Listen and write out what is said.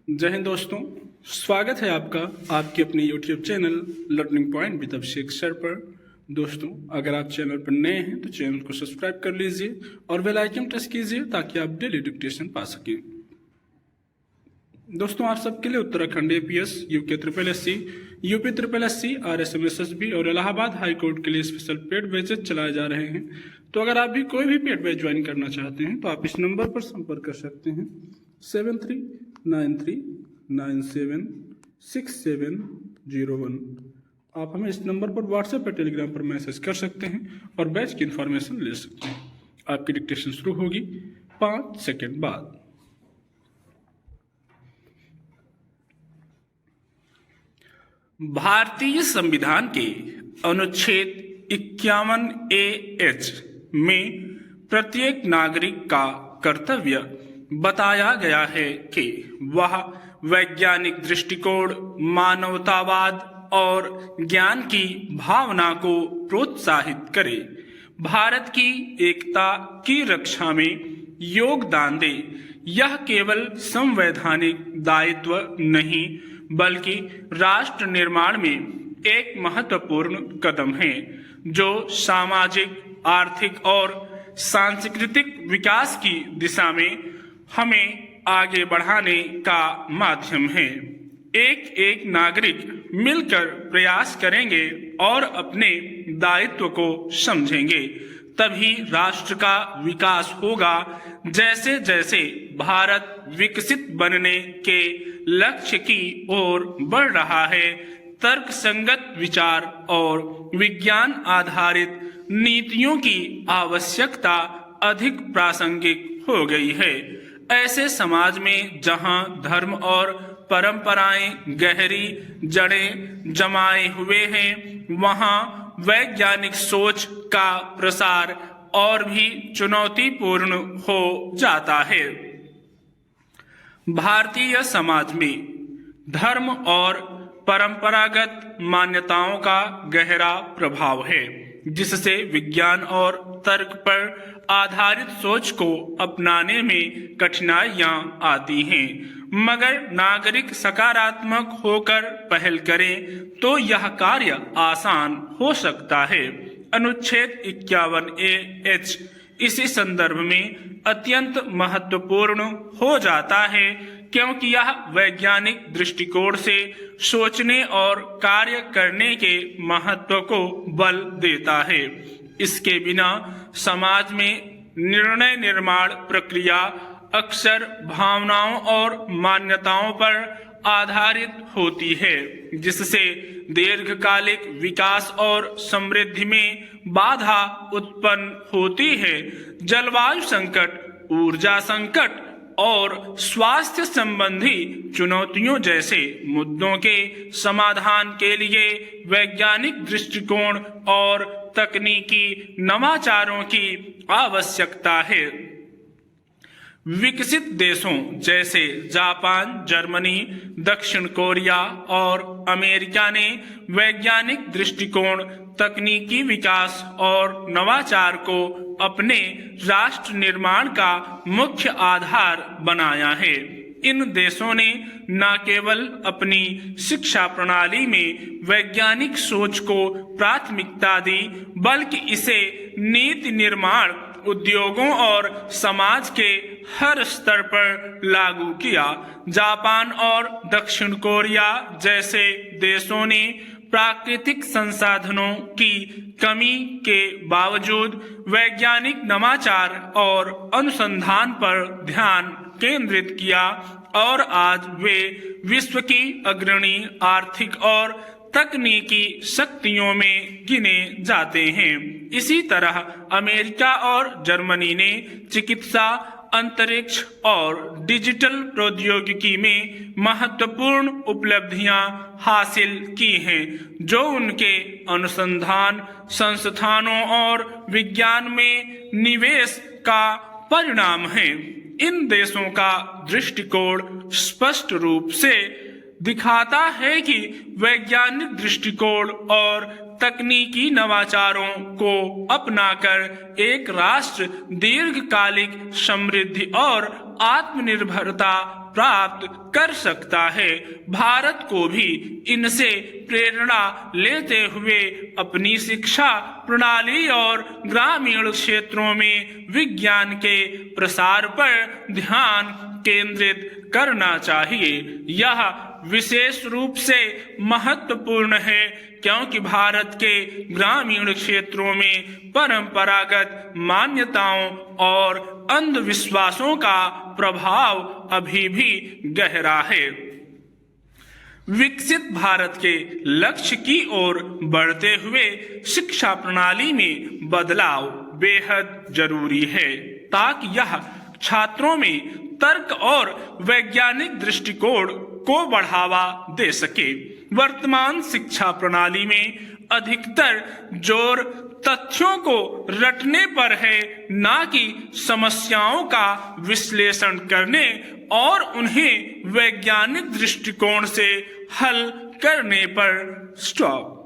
जय हिंद दोस्तों, स्वागत है आपका आपके अपने YouTube channel learning point with Abhishek sir पर। दोस्तों, अगर आप चैनल पर नए हैं तो चैनल को सब्सक्राइब कर लीजिए और बेल आइकन प्रेस कीजिए ताकि आप डेली डिक्टेशन पा सकें। दोस्तों, आप सबके लिए Uttarakhand APS, UK SSC, UP SSC, RSM SSB और इलाहाबाद हाई कोर्ट के लिए स्पेशल पेड बैचेज चलाए जा रहे हैं। तो अगर आप भी कोई भी पेड बैच ज्वाइन करना चाहते हैं तो आप इस नंबर पर संपर्क कर सकते हैं 7393976701। आप हमें इस नंबर पर व्हाट्सएप पर टेलीग्राम पर मैसेज कर सकते हैं और बैच की इंफॉर्मेशन ले सकते हैं। आपकी डिक्टेशन शुरू होगी 5 सेकंड बाद। भारतीय संविधान के अनुच्छेद 51AH में प्रत्येक नागरिक का कर्तव्य बताया गया है कि वह वैज्ञानिक दृष्टिकोण, मानवतावाद और ज्ञान की भावना को प्रोत्साहित करे, भारत की एकता की रक्षा में योगदान दे। यह केवल संवैधानिक दायित्व नहीं बल्कि राष्ट्र निर्माण में एक महत्वपूर्ण कदम है जो सामाजिक, आर्थिक और सांस्कृतिक विकास की दिशा में हमें आगे बढ़ाने का माध्यम है। एक एक नागरिक मिलकर प्रयास करेंगे और अपने दायित्व को समझेंगे, तभी राष्ट्र का विकास होगा। जैसे जैसे भारत विकसित बनने के लक्ष्य की ओर बढ़ रहा है, तर्कसंगत विचार और विज्ञान आधारित नीतियों की आवश्यकता अधिक प्रासंगिक हो गई है। ऐसे समाज में जहां धर्म और परंपराएं गहरी जड़ें जमाए हुए हैं, वहां वैज्ञानिक सोच का प्रसार और भी चुनौतीपूर्ण हो जाता है। भारतीय समाज में धर्म और परंपरागत मान्यताओं का गहरा प्रभाव है, जिससे विज्ञान और तर्क पर आधारित सोच को अपनाने में कठिनाइयां आती हैं। मगर नागरिक सकारात्मक होकर पहल करें तो यह कार्य आसान हो सकता है। अनुच्छेद 51AH इसी संदर्भ में अत्यंत महत्वपूर्ण हो जाता है, क्योंकि यह वैज्ञानिक दृष्टिकोण से सोचने और कार्य करने के महत्व को बल देता है। इसके बिना समाज में निर्णय निर्माण प्रक्रिया अक्सर भावनाओं और मान्यताओं पर आधारित होती है, जिससे दीर्घकालिक विकास और समृद्धि में बाधा उत्पन्न होती है। जलवायु संकट, ऊर्जा संकट और स्वास्थ्य संबंधी चुनौतियों जैसे मुद्दों के समाधान के लिए वैज्ञानिक दृष्टिकोण और तकनीकी नवाचारों की आवश्यकता है। विकसित देशों जैसे जापान, जर्मनी, दक्षिण कोरिया और अमेरिका ने वैज्ञानिक दृष्टिकोण, तकनीकी विकास और नवाचार को अपने राष्ट्र निर्माण का मुख्य आधार बनाया है। इन देशों ने न केवल अपनी शिक्षा प्रणाली में वैज्ञानिक सोच को प्राथमिकता दी, बल्कि इसे नीति निर्माण, उद्योगों और समाज के हर स्तर पर लागू किया। जापान और दक्षिण कोरिया जैसे देशों ने प्राकृतिक संसाधनों की कमी के बावजूद वैज्ञानिक नवाचार और अनुसंधान पर ध्यान केंद्रित किया और आज वे विश्व की अग्रणी आर्थिक और तकनीकी शक्तियों में गिने जाते हैं। इसी तरह अमेरिका और जर्मनी ने चिकित्सा, अंतरिक्ष और डिजिटल प्रौद्योगिकी में महत्वपूर्ण उपलब्धियां हासिल की हैं, जो उनके अनुसंधान संस्थानों और विज्ञान में निवेश का परिणाम है। इन देशों का दृष्टिकोण स्पष्ट रूप से दिखाता है कि वैज्ञानिक दृष्टिकोण और तकनीकी नवाचारों को अपनाकर एक राष्ट्र दीर्घकालिक समृद्धि और आत्मनिर्भरता प्राप्त कर सकता है। भारत को भी इनसे प्रेरणा लेते हुए अपनी शिक्षा प्रणाली और ग्रामीण क्षेत्रों में विज्ञान के प्रसार पर ध्यान केंद्रित करना चाहिए। यह विशेष रूप से महत्वपूर्ण है क्योंकि भारत के ग्रामीण क्षेत्रों में परंपरागत मान्यताओं और अंधविश्वासों का प्रभाव अभी भी गहरा है। विकसित भारत के लक्ष्य की ओर बढ़ते हुए शिक्षा प्रणाली में बदलाव बेहद जरूरी है ताकि यह छात्रों में तर्क और वैज्ञानिक दृष्टिकोण को बढ़ावा दे सके। वर्तमान शिक्षा प्रणाली में अधिकतर जोर तथ्यों को रटने पर है, ना कि समस्याओं का विश्लेषण करने और उन्हें वैज्ञानिक दृष्टिकोण से हल करने पर। स्टॉप।